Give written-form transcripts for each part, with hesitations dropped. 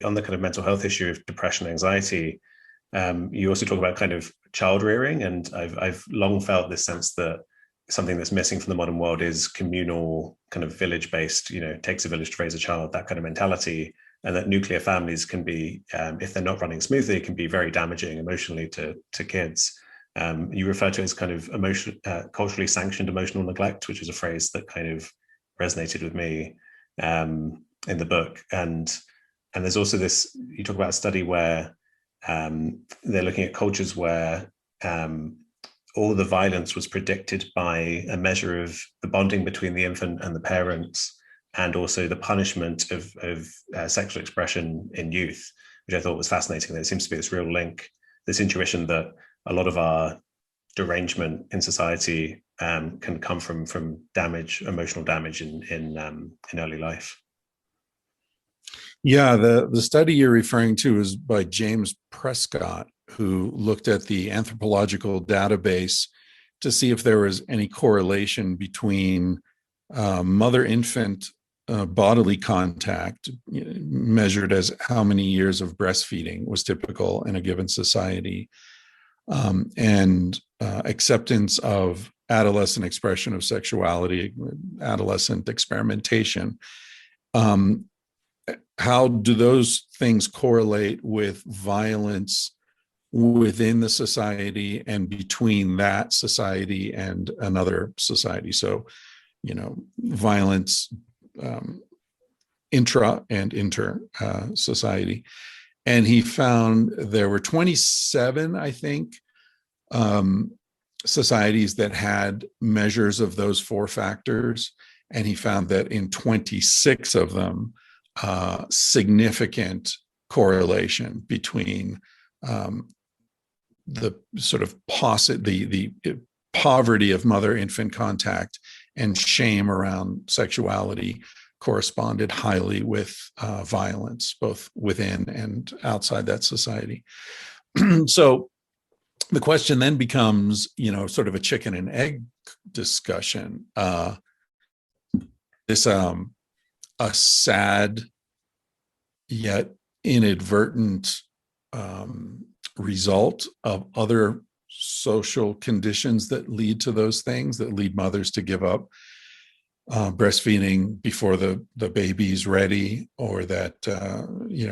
on the kind of mental health issue of depression, anxiety, you also talk about kind of child rearing, and I've long felt this sense that something that's missing from the modern world is communal, kind of village-based, takes a village to raise a child, that kind of mentality, and that nuclear families can be, if they're not running smoothly, can be very damaging emotionally to kids. You refer to it as kind of culturally sanctioned emotional neglect, which is a phrase that kind of resonated with me in the book. And there's also this, you talk about a study where they're looking at cultures where all the violence was predicted by a measure of the bonding between the infant and the parents, and also the punishment of sexual expression in youth, which I thought was fascinating. There seems to be this real link, this intuition that a lot of our derangement in society can come from damage, emotional damage in early life. Yeah, the study you're referring to is by James Prescott, who looked at the anthropological database to see if there was any correlation between mother-infant bodily contact, measured as how many years of breastfeeding was typical in a given society, and acceptance of adolescent expression of sexuality, adolescent experimentation. How do those things correlate with violence within the society and between that society and another society? So, violence intra and inter society. And he found there were 27, I think, societies that had measures of those four factors. And he found that in 26 of them, significant correlation between the sort of the poverty of mother-infant contact and shame around sexuality corresponded highly with violence, both within and outside that society. So the question then becomes, sort of a chicken and egg discussion. This a sad yet inadvertent result of other social conditions that lead to those things, that lead mothers to give up breastfeeding before the baby's ready, or that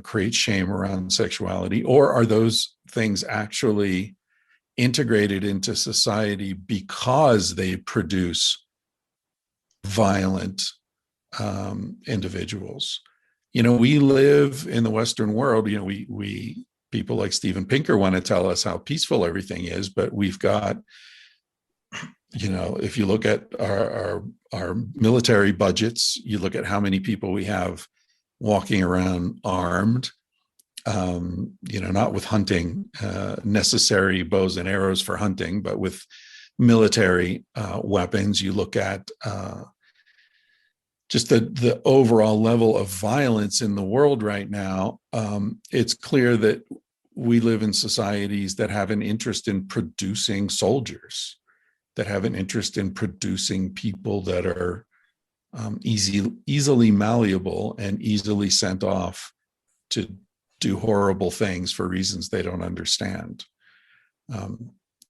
create shame around sexuality? Or are those things actually integrated into society because they produce violent individuals? We live in the Western world. We people like Steven Pinker want to tell us how peaceful everything is, but we've got, if you look at our military budgets, you look at how many people we have walking around armed, not with hunting, necessary bows and arrows for hunting, but with military weapons. You look at just the overall level of violence in the world right now. It's clear that we live in societies that have an interest in producing soldiers, that have an interest in producing people that are easily malleable and easily sent off to do horrible things for reasons they don't understand.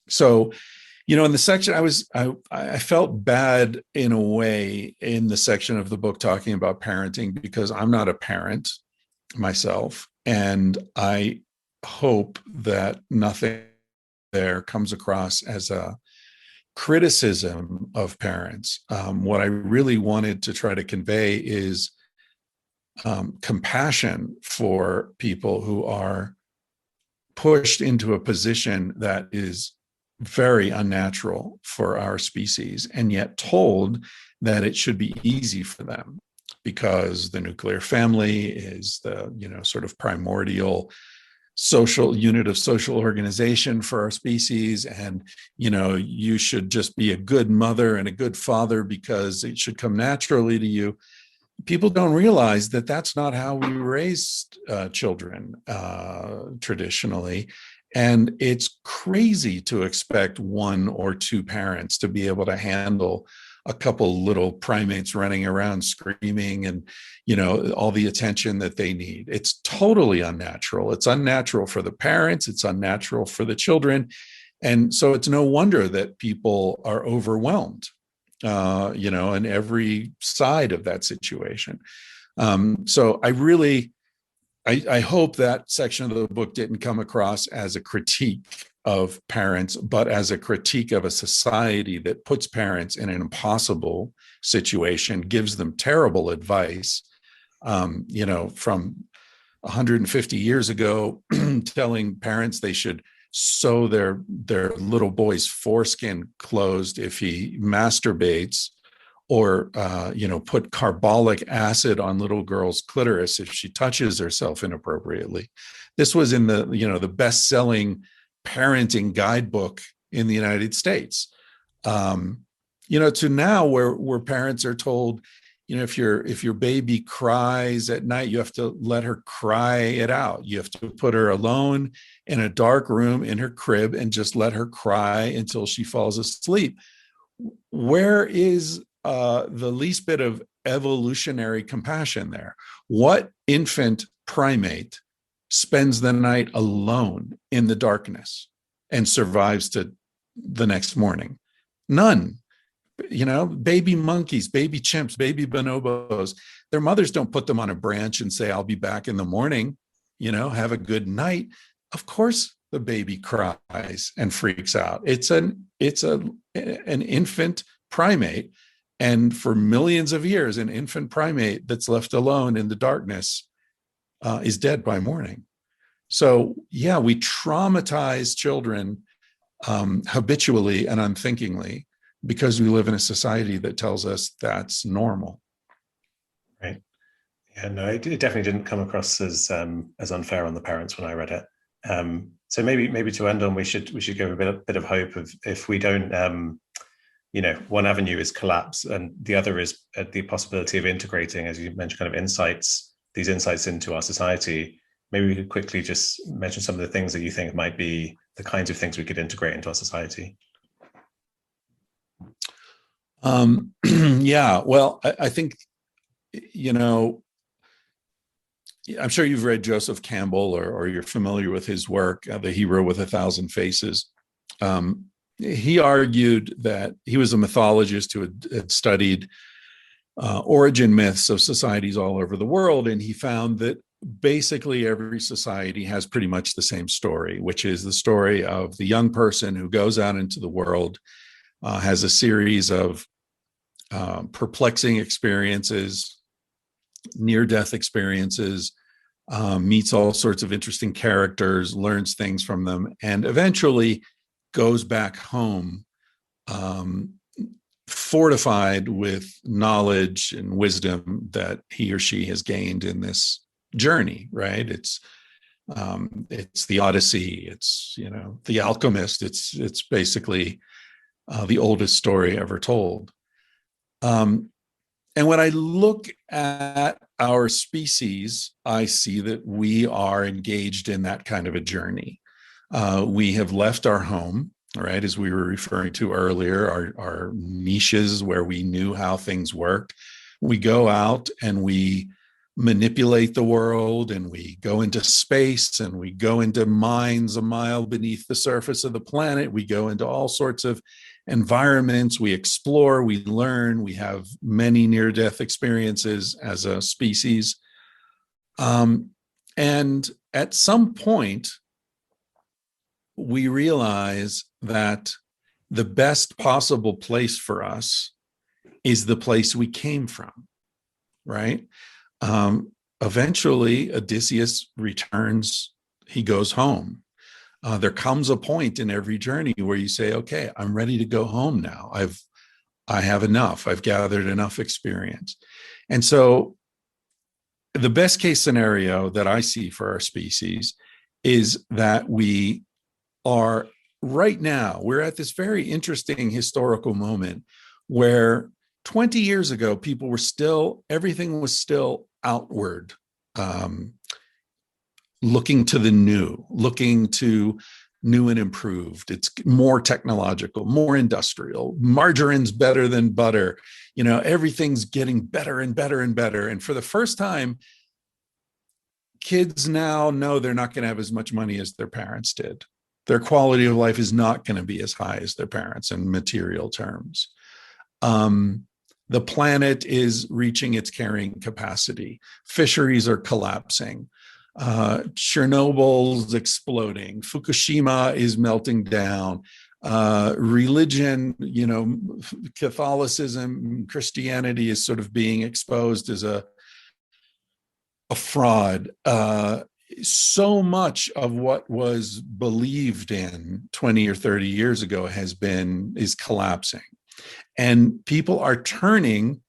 So, in the section, I felt bad in a way in the section of the book talking about parenting, because I'm not a parent myself, and I hope that nothing there comes across as a criticism of parents. What I really wanted to try to convey is compassion for people who are pushed into a position that is very unnatural for our species, and yet told that it should be easy for them because the nuclear family is the, sort of primordial social unit of social organization for our species. And, you should just be a good mother and a good father because it should come naturally to you. People don't realize that that's not how we raised children traditionally. And it's crazy to expect one or two parents to be able to handle a couple little primates running around screaming and, all the attention that they need. It's totally unnatural. It's unnatural for the parents. It's unnatural for the children. And so it's no wonder that people are overwhelmed, in every side of that situation. So I hope that section of the book didn't come across as a critique of parents, but as a critique of a society that puts parents in an impossible situation, gives them terrible advice, from 150 years ago, telling parents they should sew their little boy's foreskin closed if he masturbates, or put carbolic acid on little girl's clitoris if she touches herself inappropriately. This was in the best-selling parenting guidebook in the United States. To now where parents are told, if your baby cries at night, you have to let her cry it out. You have to put her alone in a dark room in her crib and just let her cry until she falls asleep. Where is the least bit of evolutionary compassion there? What infant primate spends the night alone in the darkness and survives to the next morning? None. Baby monkeys, baby chimps, baby bonobos, their mothers don't put them on a branch and say, I'll be back in the morning, have a good night. Of course the baby cries and freaks out. It's an infant primate. And for millions of years, an infant primate that's left alone in the darkness is dead by morning. So yeah, we traumatize children habitually and unthinkingly because we live in a society that tells us that's normal. Right. Yeah, no, it definitely didn't come across as unfair on the parents when I read it. So maybe to end on, we should give a bit of hope of, if we don't, one avenue is collapse, and the other is the possibility of integrating, as you mentioned, kind of these insights into our society. Maybe we could quickly just mention some of the things that you think might be the kinds of things we could integrate into our society. Yeah, well, I think, I'm sure you've read Joseph Campbell, or you're familiar with his work, The Hero with a Thousand Faces. He argued that he was a mythologist who had studied origin myths of societies all over the world, and he found that basically every society has pretty much the same story, which is the story of the young person who goes out into the world, has a series of perplexing experiences, near-death experiences, meets all sorts of interesting characters, learns things from them, and eventually goes back home fortified with knowledge and wisdom that he or she has gained in this journey, right? It's the Odyssey, it's the Alchemist, it's basically the oldest story ever told. And when I look at our species, I see that we are engaged in that kind of a journey. We have left our home, right, as we were referring to earlier, our niches where we knew how things worked. We go out and we manipulate the world, and we go into space, and we go into mines a mile beneath the surface of the planet. We go into all sorts of environments. We explore, we learn, we have many near-death experiences as a species. And at some point, we realize that the best possible place for us is the place we came from, right? Eventually, Odysseus returns, he goes home. There comes a point in every journey where you say, okay, I'm ready to go home now. I have enough. I've gathered enough experience. And so the best case scenario that I see for our species is that we are right now, we're at this very interesting historical moment where 20 years ago, people were still, everything was still outward, looking to the new, looking to new and improved. It's more technological, more industrial. Margarine's better than butter. Everything's getting better and better and better. And for the first time, kids now know they're not going to have as much money as their parents did. Their quality of life is not going to be as high as their parents in material terms. The planet is reaching its carrying capacity. Fisheries are collapsing. Chernobyl's exploding. Fukushima is melting down. Religion, Catholicism, Christianity is sort of being exposed as a fraud. So much of what was believed in 20 or 30 years ago is collapsing. And people are turning,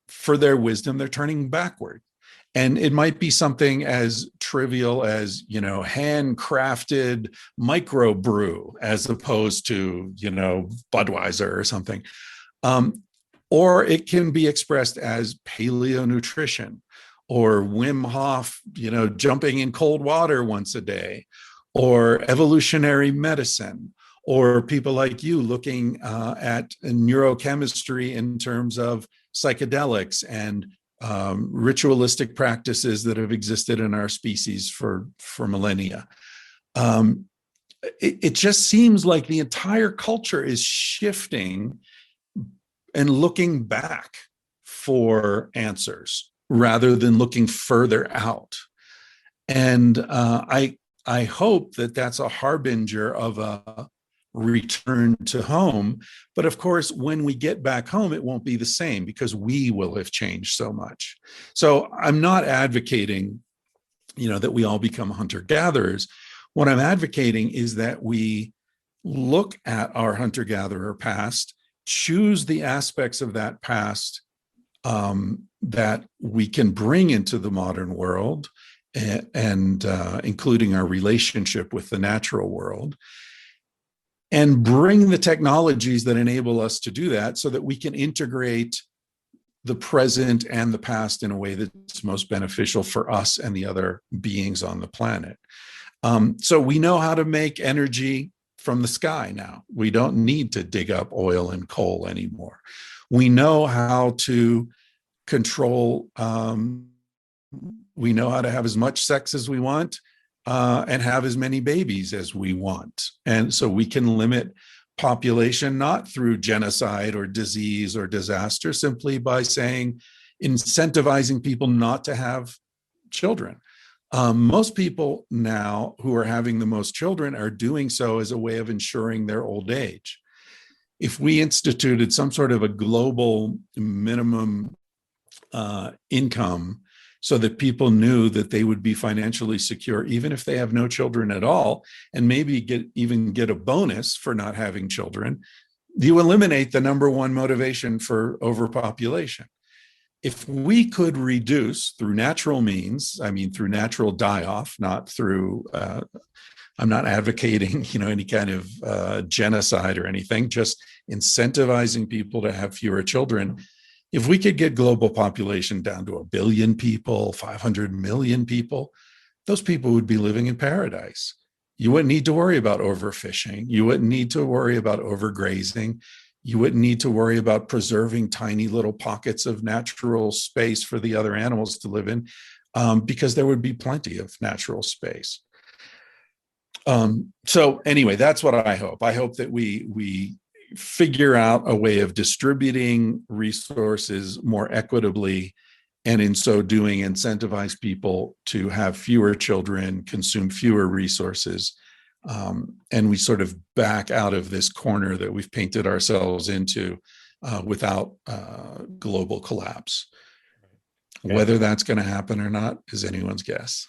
for their wisdom, they're turning backward. And it might be something as trivial as, handcrafted microbrew as opposed to, Budweiser or something. Or it can be expressed as paleo nutrition, or Wim Hof, jumping in cold water once a day, or evolutionary medicine, or people like you looking at neurochemistry in terms of psychedelics and ritualistic practices that have existed in our species for millennia. It just seems like the entire culture is shifting and looking back for answers rather than looking further out. And I hope that that's a harbinger of a return to home. But of course, when we get back home, it won't be the same because we will have changed so much. So I'm not advocating, that we all become hunter-gatherers. What I'm advocating is that we look at our hunter-gatherer past, choose the aspects of that past that we can bring into the modern world, and including our relationship with the natural world, and bring the technologies that enable us to do that so that we can integrate the present and the past in a way that's most beneficial for us and the other beings on the planet. So we know how to make energy from the sky now. We don't need to dig up oil and coal anymore. We know how to control, we know how to have as much sex as we want and have as many babies as we want. And so we can limit population not through genocide or disease or disaster, simply by incentivizing people not to have children. Most people now who are having the most children are doing so as a way of ensuring their old age. If we instituted some sort of a global minimum income so that people knew that they would be financially secure, even if they have no children at all, and maybe even get a bonus for not having children, you eliminate the number one motivation for overpopulation. If we could reduce through natural means, through natural die-off, not through, I'm not advocating, any kind of genocide or anything, just incentivizing people to have fewer children. If we could get global population down to 1 billion people, 500 million people, those people would be living in paradise. You wouldn't need to worry about overfishing. You wouldn't need to worry about overgrazing. You wouldn't need to worry about preserving tiny little pockets of natural space for the other animals to live in, because there would be plenty of natural space. So anyway, that's what I hope. I hope that we figure out a way of distributing resources more equitably, and in so doing, incentivize people to have fewer children, consume fewer resources, and we sort of back out of this corner that we've painted ourselves into without global collapse. Okay. Whether that's going to happen or not is anyone's guess.